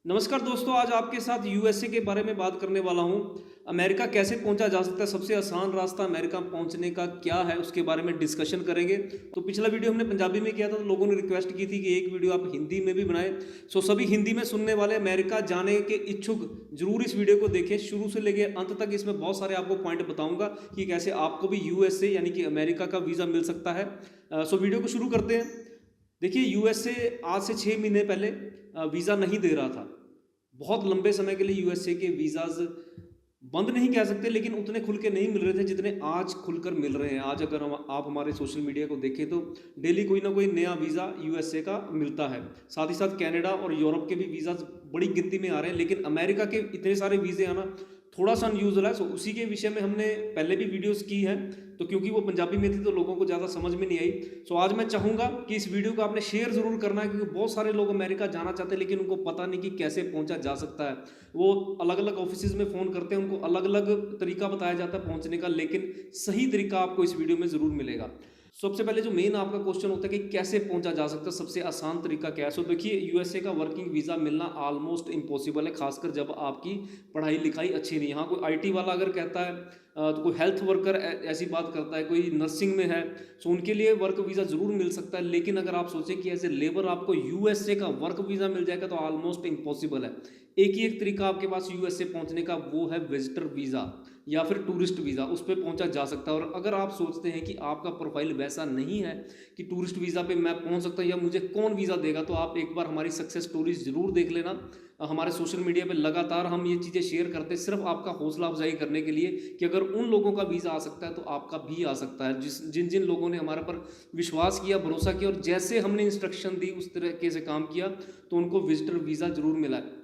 नमस्कार दोस्तों, आज आपके साथ यूएसए के बारे में बात करने वाला हूं। अमेरिका कैसे पहुंचा जा सकता है, सबसे आसान रास्ता अमेरिका पहुंचने का क्या है, उसके बारे में डिस्कशन करेंगे। तो पिछला वीडियो हमने पंजाबी में किया था, तो लोगों ने रिक्वेस्ट की थी कि एक वीडियो आप हिंदी में भी बनाएं। सो सभी हिंदी में सुनने वाले अमेरिका जाने के इच्छुक जरूर इस वीडियो को देखें शुरू से लेकर अंत तक। इसमें बहुत सारे आपको पॉइंट बताऊंगा कि कैसे आपको भी यूएसए यानी कि अमेरिका का वीज़ा मिल सकता है। सो वीडियो को शुरू करते हैं। देखिए, यूएसए आज से 6 महीने पहले वीज़ा नहीं दे रहा था। बहुत लंबे समय के लिए यूएसए के वीज़ाज बंद नहीं कह सकते, लेकिन उतने खुल के नहीं मिल रहे थे जितने आज खुलकर मिल रहे हैं। आज अगर आप हमारे सोशल मीडिया को देखें तो डेली कोई ना कोई नया वीज़ा यूएसए का मिलता है। साथ ही साथ कनाडा और यूरोप के भी वीज़ाज बड़ी गिनती में आ रहे हैं, लेकिन अमेरिका के इतने सारे वीज़े आना थोड़ा सा अनयूजुअल है। सो उसी के विषय में हमने पहले भी वीडियोस की हैं, तो क्योंकि वो पंजाबी में थी तो लोगों को ज़्यादा समझ में नहीं आई। सो आज मैं चाहूँगा कि इस वीडियो को आपने शेयर ज़रूर करना है, क्योंकि बहुत सारे लोग अमेरिका जाना चाहते हैं लेकिन उनको पता नहीं कि कैसे पहुँचा जा सकता है। वो अलग अलग ऑफिस में फ़ोन करते हैं, उनको अलग अलग तरीका बताया जाता है पहुँचने का, लेकिन सही तरीका आपको इस वीडियो में ज़रूर मिलेगा। सबसे पहले जो मेन आपका क्वेश्चन होता है कि कैसे पहुंचा जा सकता है, सबसे आसान तरीका क्या है। सो देखिए, यूएसए का वर्किंग वीज़ा मिलना ऑलमोस्ट इम्पॉसिबल है, खासकर जब आपकी पढ़ाई लिखाई अच्छी नहीं है। हाँ, कोई आईटी वाला अगर कहता है, तो कोई हेल्थ वर्कर ऐसी बात करता है, कोई नर्सिंग में है, सो उनके लिए वर्क वीज़ा ज़रूर मिल सकता है। लेकिन अगर आप सोचें कि एज ए लेबर आपको यूएसए का वर्क वीज़ा मिल जाएगा तो ऑलमोस्ट इम्पॉसिबल है। एक ही एक तरीका आपके पास यूएसए पहुंचने का, वो है विजिटर वीज़ा या फिर टूरिस्ट वीज़ा, उस पर पहुंचा जा सकता है। और अगर आप सोचते हैं कि आपका प्रोफाइल वैसा नहीं है कि टूरिस्ट वीज़ा पे मैं पहुंच सकता हूं या मुझे कौन वीज़ा देगा, तो आप एक बार हमारी सक्सेस स्टोरीज ज़रूर देख लेना। हमारे सोशल मीडिया पे लगातार हम ये चीज़ें शेयर करते हैं, सिर्फ आपका हौसला अफजाई करने के लिए कि अगर उन लोगों का वीज़ा आ सकता है तो आपका भी आ सकता है। जिन जिन लोगों ने हमारे पर विश्वास किया, भरोसा किया और जैसे हमने इंस्ट्रक्शन दी उस तरीके से काम किया, तो उनको विजिटर वीज़ा ज़रूर मिला है।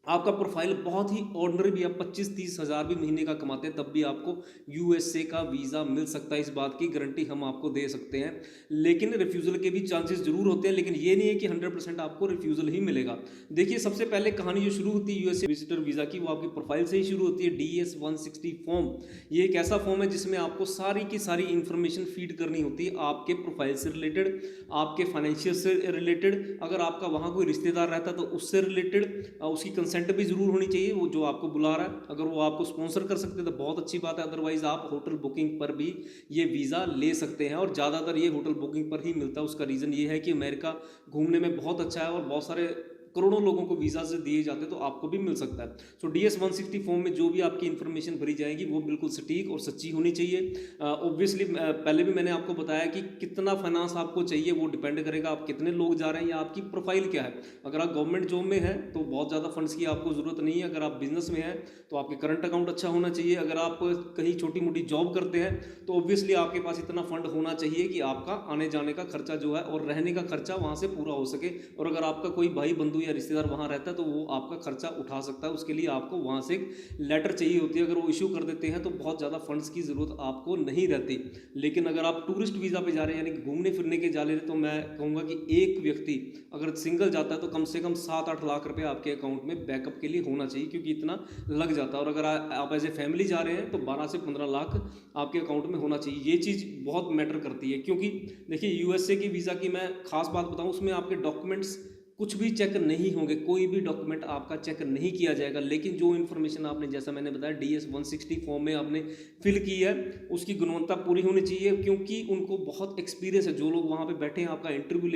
आपका प्रोफाइल बहुत ही ऑर्डिनरी भी, आप 25-30 हज़ार भी महीने का कमाते हैं तब भी आपको यूएसए का वीज़ा मिल सकता है। इस बात की गारंटी हम आपको दे सकते हैं। लेकिन रिफ्यूज़ल के भी चांसेस जरूर होते हैं, लेकिन ये नहीं है कि 100% आपको रिफ्यूज़ल ही मिलेगा। देखिए, सबसे पहले कहानी जो शुरू होती है यूएसए विजिटर वीज़ा की, वो आपकी प्रोफाइल से ही शुरू होती है। DS-160 फॉर्म, ये एक ऐसा फॉर्म है जिसमें आपको सारी की सारी इंफॉर्मेशन फीड करनी होती है, आपके प्रोफाइल से रिलेटेड, आपके फाइनेंशियल से रिलेटेड, अगर आपका वहाँ कोई रिश्तेदार रहता है तो उससे रिलेटेड, उसकी कंसेंट भी जरूर होनी चाहिए, वो जो आपको बुला रहा है। अगर वो आपको स्पॉन्सर कर सकते हैं तो बहुत अच्छी बात है, अदरवाइज आप होटल बुकिंग पर भी ये वीज़ा ले सकते हैं। और ज़्यादातर ये होटल बुकिंग पर ही मिलता है। उसका रीज़न ये है कि अमेरिका घूमने में बहुत अच्छा है और बहुत सारे करोड़ों लोगों को वीज़ा से दिए जाते हैं, तो आपको भी मिल सकता है। सो DS-160 फॉर्म में जो भी आपकी इन्फॉर्मेशन भरी जाएगी वो बिल्कुल सटीक और सच्ची होनी चाहिए। ऑब्वियसली पहले भी मैंने आपको बताया कि कितना फाइनेंस आपको चाहिए वो डिपेंड करेगा आप कितने लोग जा रहे हैं या आपकी प्रोफाइल क्या है। अगर आप गवर्नमेंट जॉब में हैं तो बहुत ज़्यादा फंड्स की आपको ज़रूरत नहीं है। अगर आप बिजनेस में हैं तो आपके करंट अकाउंट अच्छा होना चाहिए। अगर आप कहीं छोटी मोटी जॉब करते हैं तो ऑब्वियसली आपके पास इतना फंड होना चाहिए कि आपका आने जाने का खर्चा जो है और रहने का खर्चा वहाँ से पूरा हो सके। और अगर आपका कोई भाई बंधु या रिश्तेदार वहाँ रहता है तो वो आपका खर्चा उठा सकता है। उसके लिए आपको वहाँ से एक लेटर चाहिए होती है। अगर वो इशू कर देते हैं तो बहुत ज़्यादा फंड्स की ज़रूरत आपको नहीं रहती। लेकिन अगर आप टूरिस्ट वीज़ा पे जा रहे हैं यानी कि घूमने फिरने के जा रहे हैं, तो मैं कहूँगा कि एक व्यक्ति अगर सिंगल जाता है तो कम से कम 7-8 लाख रुपए आपके अकाउंट में बैकअप के लिए होना चाहिए, क्योंकि इतना लग जाता है। और अगर आप एज ए फैमिली जा रहे हैं तो 12 से 15 लाख आपके अकाउंट में होना चाहिए। ये चीज़ बहुत मैटर करती है, क्योंकि देखिए यूएसए की वीज़ा की मैं खास बात बताऊं, उसमें आपके डॉक्यूमेंट्स कुछ भी चेक नहीं होंगे, कोई भी डॉक्यूमेंट आपका चेक नहीं किया जाएगा। लेकिन जो इन्फॉर्मेशन आपने, जैसा मैंने बताया, DS-160 फॉर्म में आपने फिल की है उसकी गुणवत्ता पूरी होनी चाहिए, क्योंकि उनको बहुत एक्सपीरियंस है। जो लोग वहाँ पे बैठे हैं आपका इंटरव्यू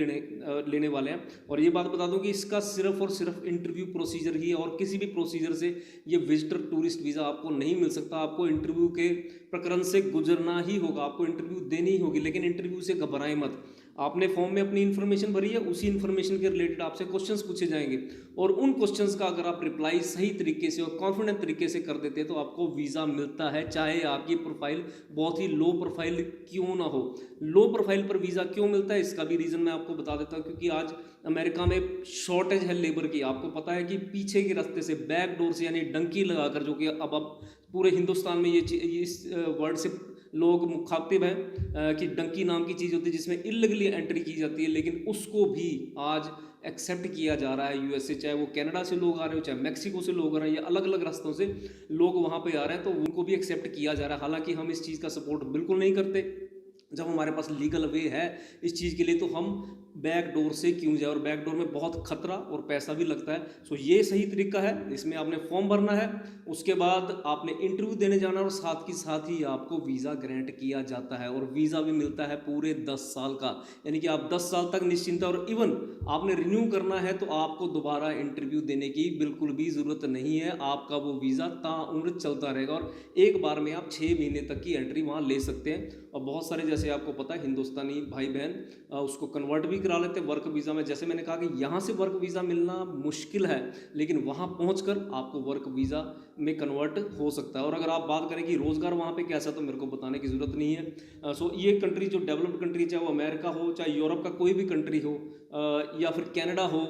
लेने वाले हैं। और ये बात बता दूं कि इसका सिर्फ और सिर्फ इंटरव्यू प्रोसीजर ही है, और किसी भी प्रोसीजर से ये विजिटर टूरिस्ट वीज़ा आपको नहीं मिल सकता। आपको इंटरव्यू के प्रकरण से गुजरना ही होगा, आपको इंटरव्यू देनी ही होगी। लेकिन इंटरव्यू से घबराएं मत, आपने फॉर्म में अपनी इन्फॉर्मेशन भरी है, उसी इन्फॉर्मेशन के रिलेटेड आपसे क्वेश्चंस पूछे जाएंगे, और उन क्वेश्चंस का अगर आप रिप्लाई सही तरीके से और कॉन्फिडेंट तरीके से कर देते हैं तो आपको वीज़ा मिलता है, चाहे आपकी प्रोफाइल बहुत ही लो प्रोफाइल क्यों ना हो। लो प्रोफाइल पर वीज़ा क्यों मिलता है, इसका भी रीज़न मैं आपको बता देता हूँ। क्योंकि आज अमेरिका में शॉर्टेज है लेबर की। आपको पता है कि पीछे के रास्ते से, बैक डोर से, यानी डंकी लगाकर, जो कि अब पूरे हिंदुस्तान में ये इस वर्ड से लोग मुखातिब हैं कि डंकी नाम की चीज़ होती है जिसमें इल्लीगली एंट्री की जाती है, लेकिन उसको भी आज एक्सेप्ट किया जा रहा है यूएसए। चाहे वो कनाडा से लोग आ रहे हो, चाहे मैक्सिको से लोग आ रहे हैं, या अलग अलग रास्तों से लोग वहाँ पे आ रहे हैं, तो उनको भी एक्सेप्ट किया जा रहा है। हालांकि हम इस चीज़ का सपोर्ट बिल्कुल नहीं करते। जब हमारे पास लीगल वे है इस चीज़ के लिए तो हम बैक डोर से क्यों जाए, और बैक डोर में बहुत खतरा और पैसा भी लगता है। सो ये सही तरीका है। इसमें आपने फॉर्म भरना है, उसके बाद आपने इंटरव्यू देने जाना, और साथ ही आपको वीज़ा ग्रांट किया जाता है, और वीज़ा भी मिलता है पूरे 10 साल का, यानी कि आप 10 साल तक निश्चिंत है। और इवन आपने रिन्यू करना है तो आपको दोबारा इंटरव्यू देने की बिल्कुल भी ज़रूरत नहीं है, आपका वो वीज़ा ताउम्र चलता रहेगा, और एक बार में आप 6 महीने तक की एंट्री वहाँ ले सकते हैं। और बहुत सारे, जैसे आपको पता है, हिंदुस्तानी भाई बहन उसको कन्वर्ट भी करा लेते हैं वर्क वीज़ा में। जैसे मैंने कहा कि यहाँ से वर्क वीज़ा मिलना मुश्किल है, लेकिन वहाँ पहुँचकर आपको वर्क वीज़ा में कन्वर्ट हो सकता है। और अगर आप बात करें कि रोज़गार वहाँ पे कैसा, तो मेरे को बताने की ज़रूरत नहीं है। सो ये कंट्री जो डेवलप्ड कंट्री, चाहे वो अमेरिका हो, चाहे यूरोप का कोई भी कंट्री हो, या फिर कनाडा हो,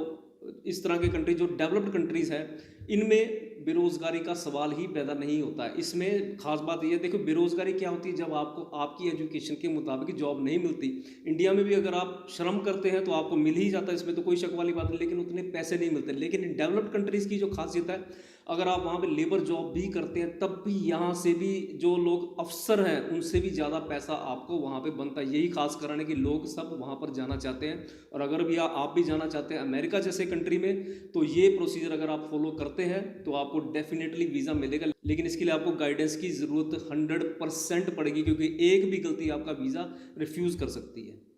इस तरह के कंट्री जो डेवलप्ड कंट्रीज़ हैं, इनमें बेरोज़गारी का सवाल ही पैदा नहीं होता है। इसमें खास बात यह है, देखो बेरोज़गारी क्या होती है, जब आपको आपकी एजुकेशन के मुताबिक जॉब नहीं मिलती। इंडिया में भी अगर आप श्रम करते हैं तो आपको मिल ही जाता है, इसमें तो कोई शक वाली बात नहीं, लेकिन उतने पैसे नहीं मिलते। लेकिन इन डेवलप्ड कंट्रीज़ की जो खासियत है, अगर आप वहाँ पे लेबर जॉब भी करते हैं, तब भी यहाँ से भी जो लोग अफसर हैं उनसे भी ज़्यादा पैसा आपको वहाँ पे बनता है। यही खास कारण है कि लोग सब वहाँ पर जाना चाहते हैं। और अगर भी आप भी जाना चाहते हैं अमेरिका जैसे कंट्री में, तो ये प्रोसीजर अगर आप फॉलो करते हैं तो आपको डेफिनेटली वीज़ा मिलेगा। लेकिन इसके लिए आपको गाइडेंस की ज़रूरत 100% पड़ेगी, क्योंकि एक भी गलती आपका वीज़ा रिफ्यूज़ कर सकती है।